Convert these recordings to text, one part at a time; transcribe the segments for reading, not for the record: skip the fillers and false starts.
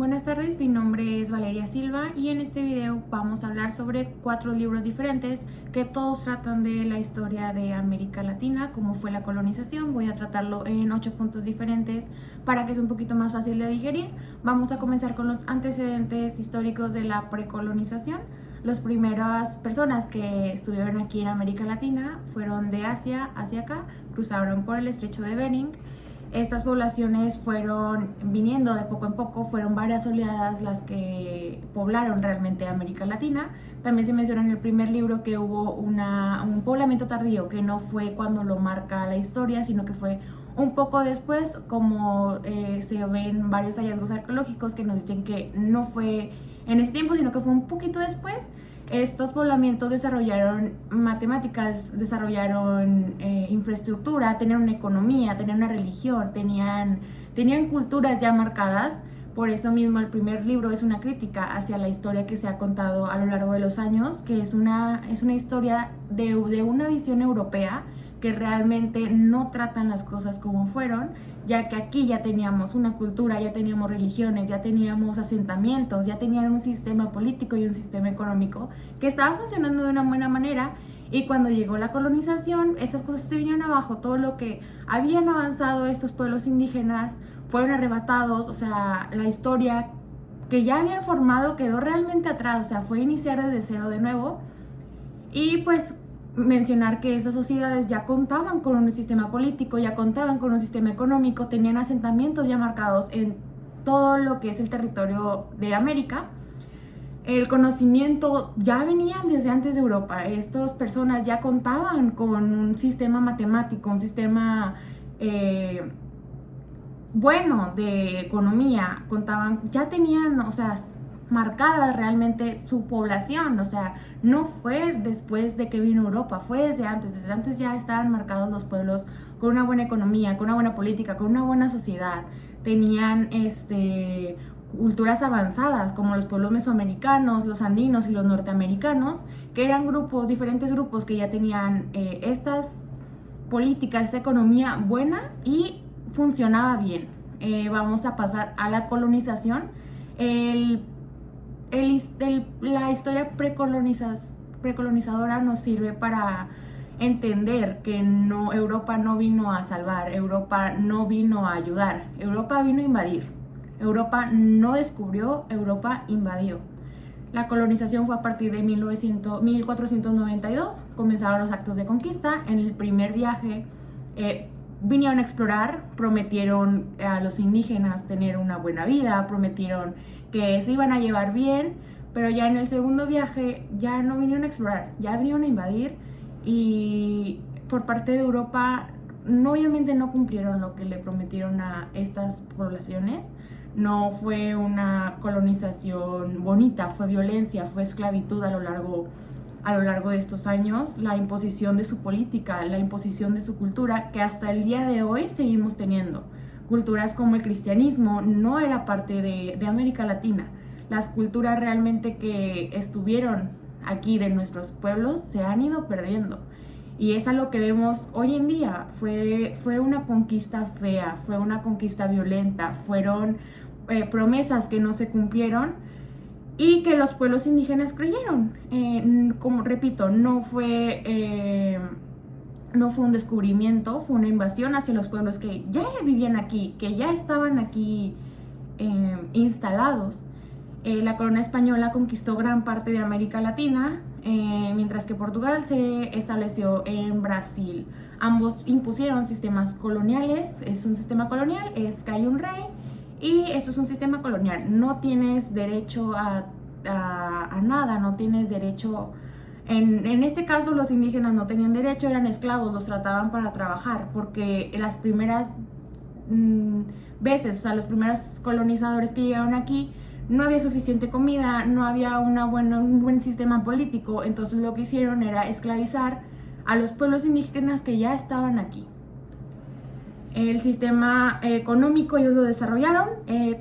Buenas tardes, mi nombre es Valeria Silva y en este video vamos a hablar sobre 4 libros diferentes que todos tratan de la historia de América Latina, cómo fue la colonización. Voy a tratarlo en 8 puntos diferentes para que sea un poquito más fácil de digerir. Vamos a comenzar con los antecedentes históricos de la precolonización. Las primeras personas que estuvieron aquí en América Latina fueron de Asia hacia acá, cruzaron por el estrecho de Bering. Estas poblaciones fueron viniendo de poco en poco, fueron varias oleadas las que poblaron realmente América Latina. También se menciona en el primer libro que hubo un poblamiento tardío, que no fue cuando lo marca la historia, sino que fue un poco después, como se ven varios hallazgos arqueológicos que nos dicen que no fue en ese tiempo, sino que fue un poquito después. Estos poblamientos desarrollaron matemáticas, desarrollaron infraestructura, tenían una economía, tenían una religión, tenían culturas ya marcadas. Por eso mismo el primer libro es una crítica hacia la historia que se ha contado a lo largo de los años, que es una historia de una visión europea que realmente no tratan las cosas como fueron, ya que aquí ya teníamos una cultura, ya teníamos religiones, ya teníamos asentamientos, ya tenían un sistema político y un sistema económico que estaba funcionando de una buena manera. Y cuando llegó la colonización, esas cosas se vinieron abajo. Todo lo que habían avanzado estos pueblos indígenas fueron arrebatados. O sea, la historia que ya habían formado quedó realmente atrás. O sea, fue iniciar desde cero de nuevo. Y pues mencionar que estas sociedades ya contaban con un sistema político, ya contaban con un sistema económico, tenían asentamientos ya marcados en todo lo que es el territorio de América. El conocimiento ya venía desde antes de Europa. Estas personas ya contaban con un sistema matemático, un sistema bueno de economía, ya tenían, o sea, marcada realmente su población. O sea, no fue después de que vino Europa, fue desde antes ya estaban marcados los pueblos con una buena economía, con una buena política, con una buena sociedad. Tenían culturas avanzadas como los pueblos mesoamericanos, los andinos y los norteamericanos, que eran diferentes grupos que ya tenían estas políticas, esta economía buena y funcionaba bien. Vamos a pasar a la colonización. La historia precolonizadora nos sirve para entender que Europa no vino a salvar, Europa no vino a ayudar, Europa vino a invadir. Europa no descubrió, Europa invadió. La colonización fue a partir de 1492, comenzaron los actos de conquista. En el primer viaje vinieron a explorar, prometieron a los indígenas tener una buena vida, prometieron que se iban a llevar bien, pero ya en el segundo viaje ya no vinieron a explorar, ya vinieron a invadir. Y por parte de Europa obviamente no cumplieron lo que le prometieron a estas poblaciones. No fue una colonización bonita, fue violencia, fue esclavitud a lo largo de estos años, la imposición de su política, la imposición de su cultura, que hasta el día de hoy seguimos teniendo. Culturas como el cristianismo no era parte de América Latina. Las culturas realmente que estuvieron aquí de nuestros pueblos se han ido perdiendo. Y es a lo que vemos hoy en día. Fue una conquista fea, fue una conquista violenta, fueron promesas que no se cumplieron y que los pueblos indígenas creyeron. Como repito, no fue un descubrimiento, fue una invasión hacia los pueblos que ya vivían aquí, que ya estaban aquí instalados. La corona española conquistó gran parte de América Latina, mientras que Portugal se estableció en Brasil. Ambos impusieron sistemas coloniales. Es un sistema colonial, es que hay un rey y esto es un sistema colonial. No tienes derecho a nada, no tienes derecho. En este caso los indígenas no tenían derecho, eran esclavos, los trataban para trabajar, porque las primeras veces, o sea, los primeros colonizadores que llegaron aquí, no había suficiente comida, no había un buen sistema político. Entonces lo que hicieron era esclavizar a los pueblos indígenas que ya estaban aquí. El sistema económico ellos lo desarrollaron.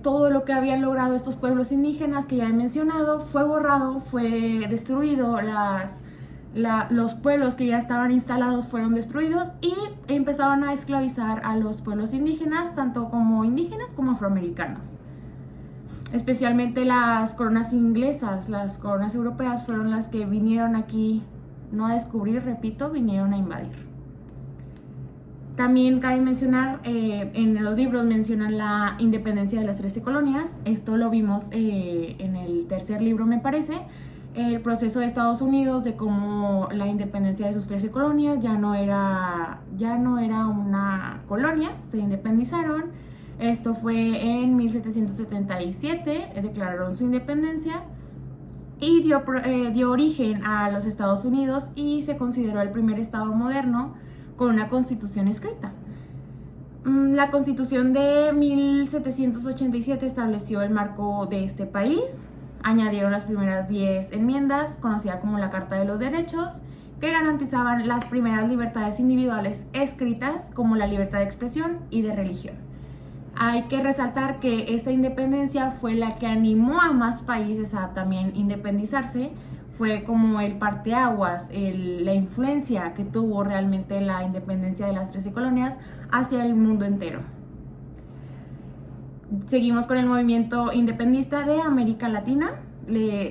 Todo lo que habían logrado estos pueblos indígenas que ya he mencionado fue borrado, fue destruido. Los pueblos que ya estaban instalados fueron destruidos y empezaron a esclavizar a los pueblos indígenas, tanto como indígenas como afroamericanos. especialmente las coronas inglesas. Las coronas europeas fueron las que vinieron aquí, no a descubrir, repito, vinieron a invadir. También cabe mencionar, en los libros mencionan la independencia de las 13 colonias. Esto lo vimos en el tercer libro, me parece. El proceso de Estados Unidos, de cómo la independencia de sus 13 colonias ya no era una colonia, se independizaron. Esto fue en 1777, declararon su independencia y dio origen a los Estados Unidos y se consideró el primer estado moderno con una constitución escrita. La constitución de 1787 estableció el marco de este país. Añadieron las primeras 10 enmiendas, conocida como la Carta de los Derechos, que garantizaban las primeras libertades individuales escritas, como la libertad de expresión y de religión. Hay que resaltar que esta independencia fue la que animó a más países a también independizarse. Fue como el parteaguas, la influencia que tuvo realmente la independencia de las 13 colonias hacia el mundo entero. Seguimos con el movimiento independentista de América Latina.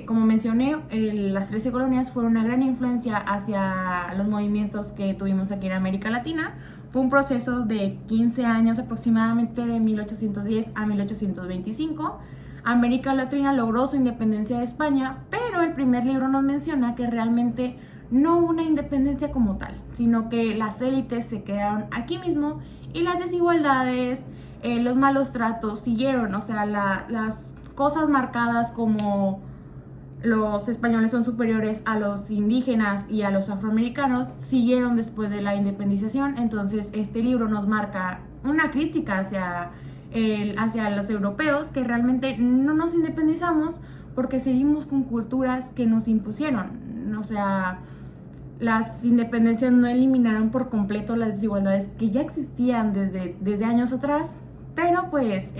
Como mencioné, las 13 colonias fueron una gran influencia hacia los movimientos que tuvimos aquí en América Latina. Fue un proceso de 15 años aproximadamente, de 1810 a 1825. América Latina logró su independencia de España, pero el primer libro nos menciona que realmente no hubo una independencia como tal, sino que las élites se quedaron aquí mismo y las desigualdades, los malos tratos siguieron. O sea, las cosas marcadas como los españoles son superiores a los indígenas y a los afroamericanos siguieron después de la independización. Entonces este libro nos marca una crítica hacia los europeos, que realmente no nos independizamos porque seguimos con culturas que nos impusieron. O sea, las independencias no eliminaron por completo las desigualdades que ya existían desde años atrás, pero pues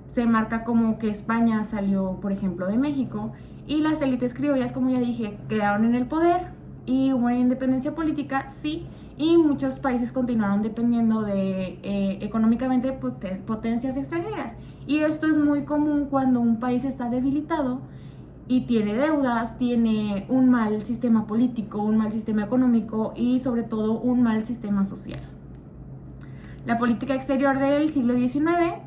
se marca como que España salió, por ejemplo, de México, y las élites criollas, como ya dije, quedaron en el poder y hubo una independencia política, sí, y muchos países continuaron dependiendo económicamente, pues, de potencias extranjeras. Y esto es muy común cuando un país está debilitado y tiene deudas, tiene un mal sistema político, un mal sistema económico y sobre todo un mal sistema social. La política exterior del siglo XIX.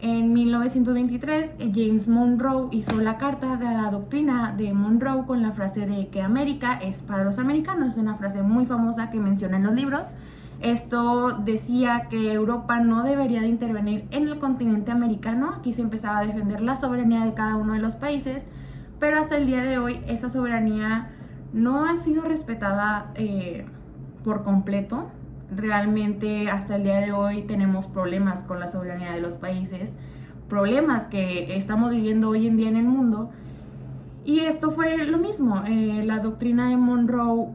En 1923, James Monroe hizo la Carta de la Doctrina de Monroe con la frase de que América es para los americanos. Es una frase muy famosa que menciona en los libros. Esto decía que Europa no debería de intervenir en el continente americano. Aquí se empezaba a defender la soberanía de cada uno de los países, pero hasta el día de hoy esa soberanía no ha sido respetada por completo. Realmente hasta el día de hoy tenemos problemas con la soberanía de los países, problemas que estamos viviendo hoy en día en el mundo. Y esto fue lo mismo, la doctrina de Monroe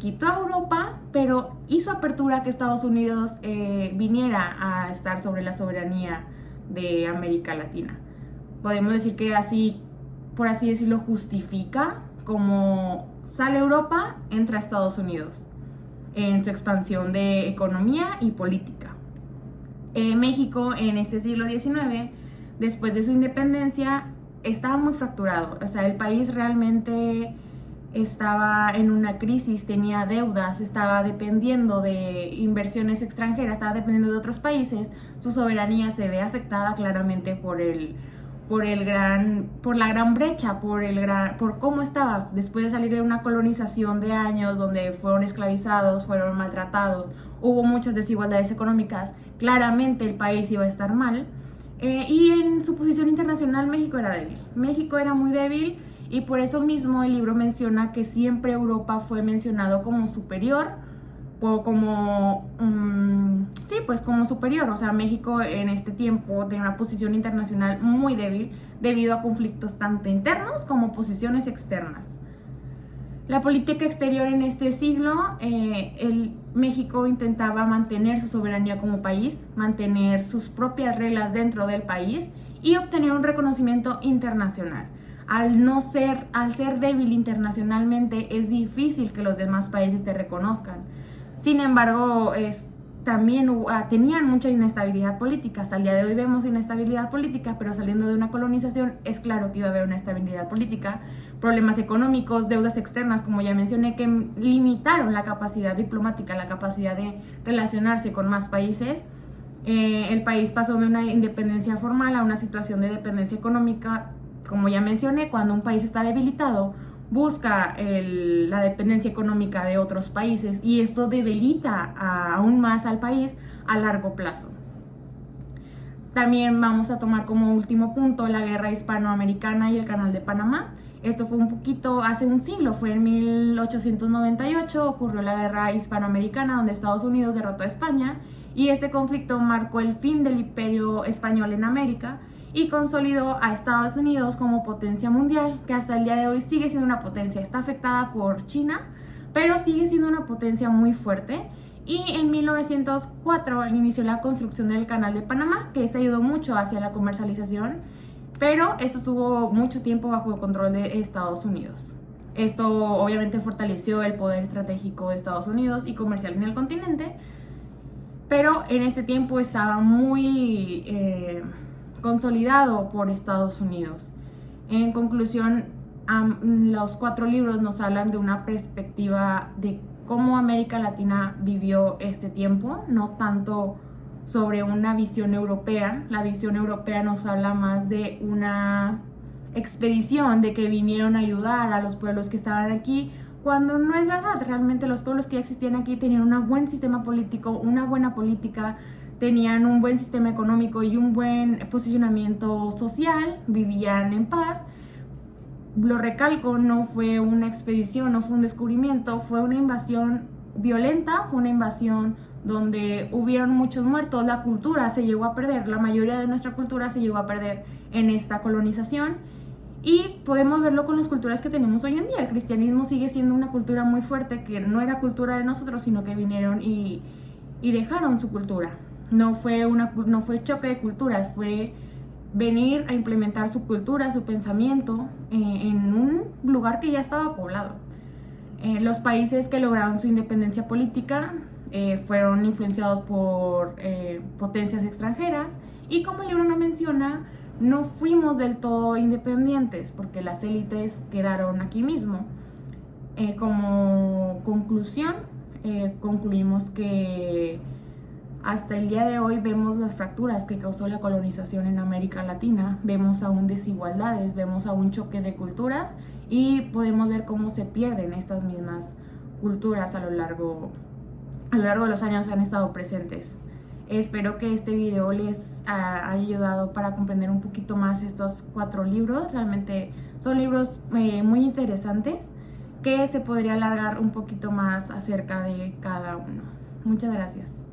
quitó a Europa, pero hizo apertura a que Estados Unidos viniera a estar sobre la soberanía de América Latina. Podemos decir que así, por así decirlo, justifica como sale Europa, entra Estados Unidos en su expansión de economía y política. México en este siglo XIX, después de su independencia, estaba muy fracturado. O sea, el país realmente estaba en una crisis, tenía deudas, estaba dependiendo de inversiones extranjeras, estaba dependiendo de otros países. Su soberanía se ve afectada claramente por la gran brecha, por cómo estaba después de salir de una colonización de años donde fueron esclavizados, fueron maltratados, hubo muchas desigualdades económicas. Claramente el país iba a estar mal, y en su posición internacional México era débil. México era muy débil y por eso mismo el libro menciona que siempre Europa fue mencionado como superior, como superior. O sea, México en este tiempo tenía una posición internacional muy débil debido a conflictos tanto internos como posiciones externas. La política exterior en este siglo, México intentaba mantener su soberanía como país, mantener sus propias reglas dentro del país y obtener un reconocimiento internacional. Al ser débil internacionalmente, es difícil que los demás países te reconozcan. Sin embargo, también tenían mucha inestabilidad política. Hasta el día de hoy vemos inestabilidad política, pero saliendo de una colonización es claro que iba a haber una estabilidad política, problemas económicos, deudas externas, como ya mencioné, que limitaron la capacidad diplomática, la capacidad de relacionarse con más países. El país pasó de una independencia formal a una situación de dependencia económica. Como ya mencioné, cuando un país está debilitado, busca la dependencia económica de otros países y esto debilita aún más al país a largo plazo. También vamos a tomar como último punto la guerra hispanoamericana y el Canal de Panamá. Esto fue un poquito hace un siglo, fue en 1898, ocurrió la guerra hispanoamericana donde Estados Unidos derrotó a España y este conflicto marcó el fin del imperio español en América y consolidó a Estados Unidos como potencia mundial, que hasta el día de hoy sigue siendo una potencia. Está afectada por China, pero sigue siendo una potencia muy fuerte. Y en 1904 inició la construcción del Canal de Panamá, que este ayudó mucho hacia la comercialización, pero eso estuvo mucho tiempo bajo el control de Estados Unidos. Esto obviamente fortaleció el poder estratégico de Estados Unidos y comercial en el continente, pero en ese tiempo estaba muy consolidado por Estados Unidos. En conclusión, los 4 libros nos hablan de una perspectiva de cómo América Latina vivió este tiempo, no tanto sobre una visión europea. La visión europea nos habla más de una expedición, de que vinieron a ayudar a los pueblos que estaban aquí, cuando no es verdad. Realmente los pueblos que ya existían aquí tenían un buen sistema político, una buena política, tenían un buen sistema económico y un buen posicionamiento social, vivían en paz. Lo recalco, no fue una expedición, no fue un descubrimiento, fue una invasión violenta, fue una invasión donde hubieron muchos muertos, la cultura se llegó a perder, la mayoría de nuestra cultura se llegó a perder en esta colonización y podemos verlo con las culturas que tenemos hoy en día. El cristianismo sigue siendo una cultura muy fuerte que no era cultura de nosotros, sino que vinieron y dejaron su cultura. No fue choque de culturas, fue venir a implementar su cultura, su pensamiento en un lugar que ya estaba poblado. Los países que lograron su independencia política fueron influenciados por potencias extranjeras y como el libro no menciona, no fuimos del todo independientes porque las élites quedaron aquí mismo. Como conclusión, concluimos que hasta el día de hoy vemos las fracturas que causó la colonización en América Latina, vemos aún desigualdades, vemos aún choque de culturas y podemos ver cómo se pierden estas mismas culturas a lo largo de los años han estado presentes. Espero que este video les haya ayudado para comprender un poquito más estos 4 libros. Realmente son libros muy interesantes que se podría alargar un poquito más acerca de cada uno. Muchas gracias.